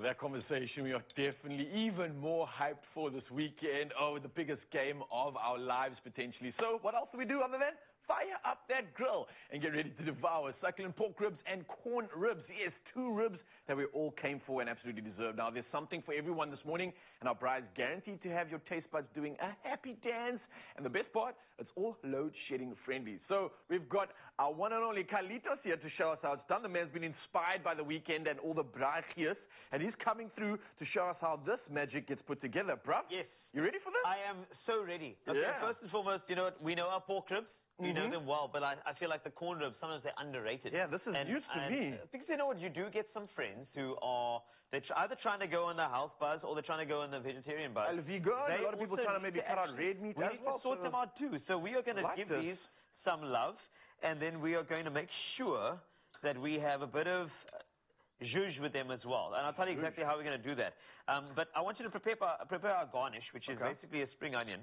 that conversation, we are definitely even more hyped for this weekend. Oh, the biggest game of our lives, potentially. So what else do we do other than fire up that grill and get ready to devour succulent pork ribs and corn ribs? Yes, two ribs that we all came for and absolutely deserve. Now, there's something for everyone this morning, and our bride's guaranteed to have your taste buds doing a happy dance. And the best part, it's all load-shedding friendly. So we've got our one and only Carlitos here to show us how it's done. The man's been inspired by the weekend and all the braaiers, and he's coming through to show us how this magic gets put together. Bruv? Yes. You ready for this? I am so ready. Okay, yeah. First and foremost, you know what? We know our pork ribs. We know them well, but I feel like the corn ribs, sometimes they're underrated. Yeah, this is news to me. Because you know what? You do get some friends who are either trying to go on the health buzz or they're trying to go on the vegetarian buzz. Vegan, a lot of people trying to maybe cut out red meat as well. We need to sort them out too. So we are going to give these some love, and then we are going to make sure that we have a bit of zhuzh with them as well. And I'll tell you exactly how we're going to do that. But I want you to prepare our garnish, which is basically a spring onion.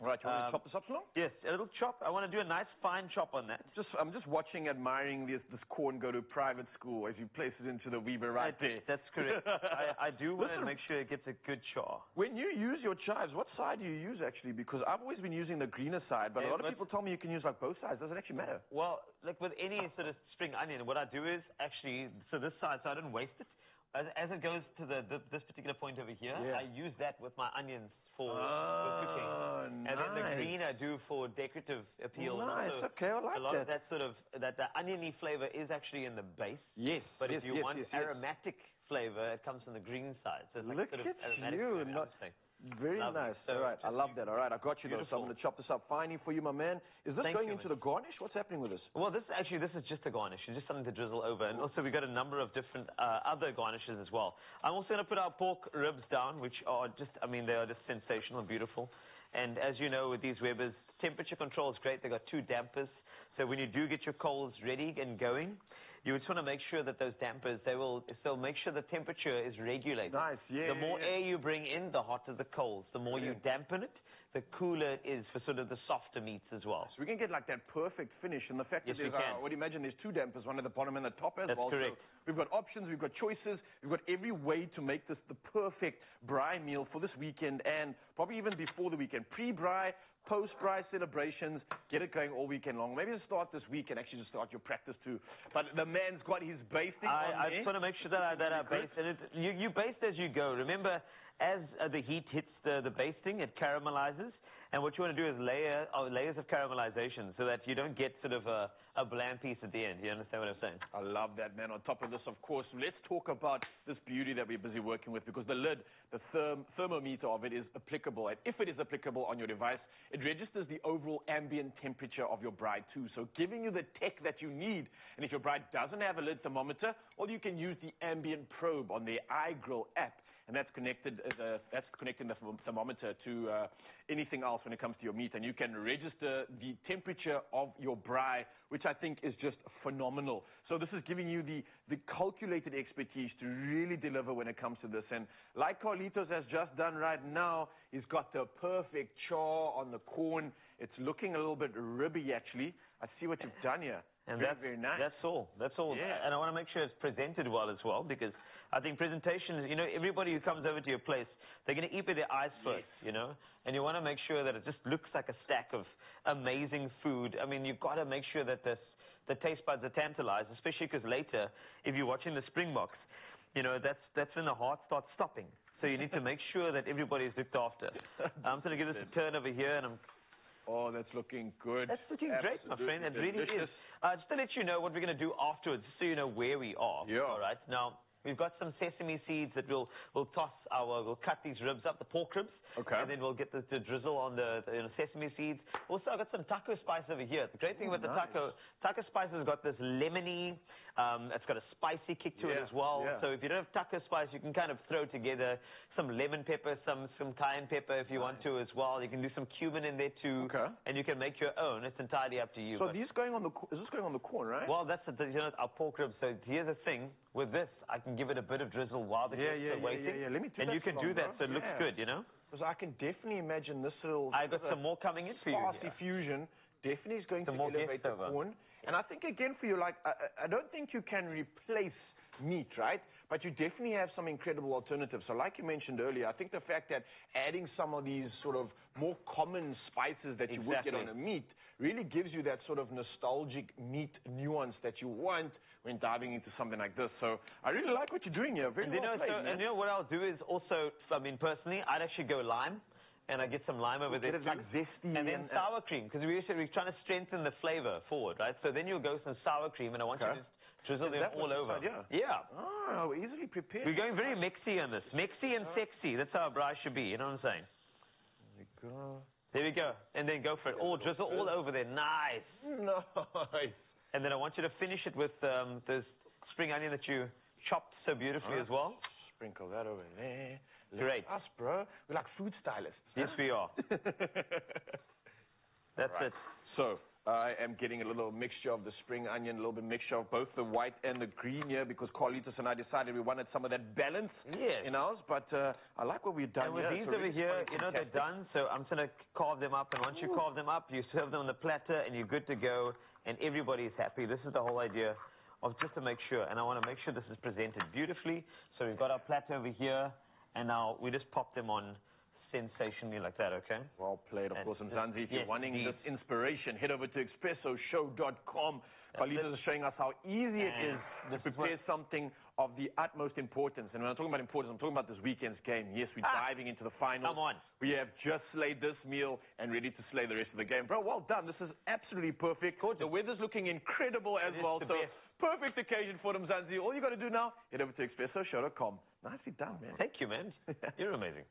Right, you want to chop this up now? Yes, a little chop. I want to do a nice fine chop on that. I'm just watching, admiring this corn go to private school as you place it into the WEBER right there. That's correct. I do want to make sure it gets a good char. When you use your chives, what side do you use actually? Because I've always been using the greener side, but a lot of people tell me you can use like both sides. Does it actually matter? Well, like with any sort of spring onion, what I do is actually, so this side, so I don't waste it. As it goes to this particular point over here, I use that with my onions for cooking. And then the green I do for decorative appeal. Nice, okay, I like a lot of that sort of, that the oniony flavor is actually in the base. Yes. But if you want aromatic flavor, it comes from the green side. So it's like Look sort of aromatic you. Very nice. All right, I love that. All right, I got you though, so I'm going to chop this up finely for you, my man. Is this going into the garnish? What's happening with this? Well, this is just a garnish. It's just something to drizzle over. And also, we've got a number of different other garnishes as well. I'm also going to put our pork ribs down, which are just, I mean, they are just sensational and beautiful. And as you know, with these Webers, temperature control is great. They've got two dampers. So when you do get your coals ready and going, you just want to make sure that those dampers, they'll make sure the temperature is regulated. Nice, yeah. The more air you bring in, the hotter the coals. The more you dampen it, the cooler it is for sort of the softer meats as well. So we can get like that perfect finish. And the fact that there's, I would imagine there's two dampers, one at the bottom and the top as well. That's correct. So we've got options, we've got choices, we've got every way to make this the perfect braai meal for this weekend and probably even before the weekend. Pre-braai, post-braai celebrations, get it going all weekend long. Maybe just start this week and actually just start your practice too. But the man's got his basting on I just want to make sure that I baste. And you baste as you go. Remember, as the heat hits the basting, it caramelizes. And what you want to do is layers of caramelization so that you don't get sort of a bland piece at the end. You understand what I'm saying? I love that, man. On top of this, of course, let's talk about this beauty that we're busy working with, because the lid, the thermometer of it is applicable. And if it is applicable on your device, it registers the overall ambient temperature of your braai too. So giving you the tech that you need. And if your braai doesn't have a lid thermometer, well, you can use the ambient probe on the iGrill app. And that's connecting the thermometer to anything else when it comes to your meat. And you can register the temperature of your braai, which I think is just phenomenal. So this is giving you the calculated expertise to really deliver when it comes to this. And like Carlitos has just done right now, he's got the perfect char on the corn. It's looking a little bit ribby, actually. I see what you've done here. And very nice. That's all. Yeah. And I want to make sure it's presented well as well, because I think presentation, you know, everybody who comes over to your place, they're going to eat with their eyes first, you know, and you want to make sure that it just looks like a stack of amazing food. I mean, you've got to make sure that the taste buds are tantalized, especially because later, if you're watching the Springboks, you know, that's when the heart starts stopping. So you need to make sure that everybody is looked after. I'm going to give this a turn over here, and Oh, that's looking good. That's looking great, my friend. It really is. Just to let you know what we're going to do afterwards, so you know where we are. Yeah. All right. Now, we've got some sesame seeds that we'll cut these ribs up, the pork ribs. Okay. And then we'll get the drizzle on the sesame seeds. Also, I've got some taco spice over here. The great thing about the taco spice has got this lemony, it's got a spicy kick to it as well. Yeah. So if you don't have taco spice, you can kind of throw together some lemon pepper, some cayenne pepper if you want to as well. You can do some cumin in there too. Okay. And you can make your own. It's entirely up to you. So is this going on the corn, right? Well, that's our pork ribs. So here's the thing. With this, I can give it a bit of drizzle while the guests are waiting. Let me do and that you can do that, so it looks good, you know? Because I can definitely imagine this little... I got some more coming in for you. Spicy fusion definitely is going to elevate the corn. And I think, again, for you, like, I don't think you can replace meat, right? but you definitely have some incredible alternatives. So like you mentioned earlier, I think the fact that adding some of these sort of more common spices that you would get on a meat really gives you that sort of nostalgic meat nuance that you want when diving into something like this. So I really like what you're doing here. Very well played, man. And you know what I'll do is also, I mean, personally, I'd actually go lime. And I get some lime over there. It's like zesty. And then sour cream, because we're trying to strengthen the flavor forward, right? So then you'll go some sour cream, and I want you to drizzle them all over. Yeah. Oh, easily prepared. We're going very mixy on this. Mixy and sexy. That's how a braai should be. You know what I'm saying? There we go. There we go. And then go for it. All drizzle all over there. Nice. Nice. And then I want you to finish it with this spring onion that you chopped so beautifully as well. Sprinkle that over there. Great. Us, bro. We're like food stylists. Yes, we are. That's it. So I am getting a little mixture of the spring onion, a little bit mixture of both the white and the green here, because Carlitos and I decided we wanted some of that balance in ours. But I like what we've done. And with these over here, you know, they're done. So I'm going to carve them up. And once you carve them up, you serve them on the platter, and you're good to go. And everybody's happy. This is the whole idea of just to make sure. And I want to make sure this is presented beautifully. So we've got our platter over here. And now we just pop them on sensationally like that, okay? Well played, of course. And Mzansi, if you're wanting this inspiration, head over to expressoshow.com. Carlitos is showing us how easy it is to prepare something of the utmost importance. And when I'm talking about importance, I'm talking about this weekend's game. Yes, we're diving into the finals. Come on. We have just slayed this meal and ready to slay the rest of the game. Bro, well done. This is absolutely perfect. The weather's looking incredible as well. So perfect occasion for them, Mzansi. All you got to do now, head over to expressoshow.com. Nicely done, man. Thank you, man. You're amazing.